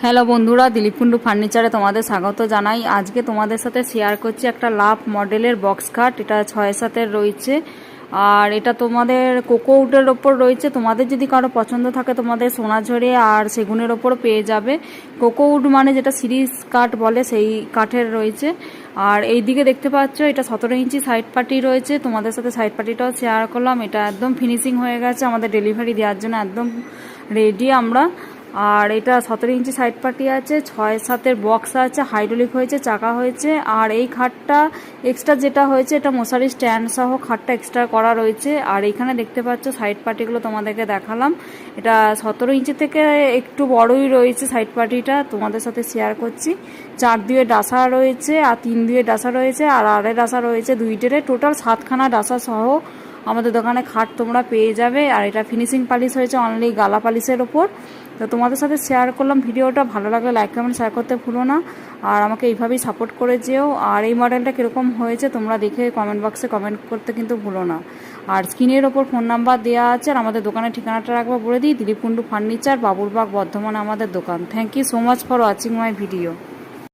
Hello বন্ধুরা, দিলীপ কুন্ডু ফার্নিচারে তোমাদের স্বাগত জানাই। আজকে তোমাদের সাথে শেয়ার করছি একটা লাভ মডেলের বক্স খাট। এটা 6-7-এর রয়েছে, আর এটা তোমাদের কোকোউডের ওপর রয়েছে। তোমাদের যদি কারো পছন্দ থাকে তোমাদের সোনাঝুরি আর সেগুনের ওপরও পেয়ে যাবে। কোকোউড মানে যেটা সিরিজ কাঠ বলে সেই কাঠের রয়েছে। আর এই দিকে দেখতে পাচ্ছ এটা 17 ইঞ্চি সাইড পার্টি রয়েছে। তোমাদের সাথে সাইড পার্টিটাও শেয়ার করলাম। এটা একদম ফিনিশিং হয়ে গেছে, আমাদের ডেলিভারি দেওয়ার জন্য একদম রেডি আমরা। আর এটা 17 ইঞ্চি সাইড পার্টি আছে, 6-7-এর বক্স আছে, হাইড্রোলিক হয়েছে, চাকা হয়েছে। আর এই খাটটা এক্সট্রা যেটা হয়েছে এটা মশারি স্ট্যান্ড সহ খাটটা এক্সট্রা করা রয়েছে। আর এখানে দেখতে পাচ্ছ সাইড পার্টিগুলো তোমাদেরকে দেখালাম। এটা 17 ইঞ্চি থেকে একটু বড়ই রয়েছে সাইড পার্টিটা, তোমাদের সাথে শেয়ার করছি। 4 দুয়ে ডাসা রয়েছে আর 3 দুয়ে ডাসা রয়েছে আর আড়াই ডাসা রয়েছে 2 টেরে, টোটাল 7খানা ডাসা সহ আমাদের দোকানে খাট তোমরা পেয়ে যাবে। আর এটা ফিনিশিং পালিশ হয়েছে অনলি গালা পালিশের ওপর। তো তোমাদের সাথে শেয়ার করলাম ভিডিওটা। ভালো লাগলে লাইক কমেন্ট শেয়ার করতে ভুলো না, আর আমাকে এইভাবেই সাপোর্ট করে যেও। আর এই মডেলটা কীরকম হয়েছে তোমরা দেখে কমেন্ট বক্সে কমেন্ট করতে কিন্তু ভুলো না। আর স্ক্রিনের ওপর ফোন নাম্বার দেওয়া আছে। আর আমাদের দোকানের ঠিকানাটা রাখবো বলে দিই, দিলীপ কুন্ডু ফার্নিচার, বাবুরবাগ, বর্ধমানে আমাদের দোকান। Thank you so much for watching my video.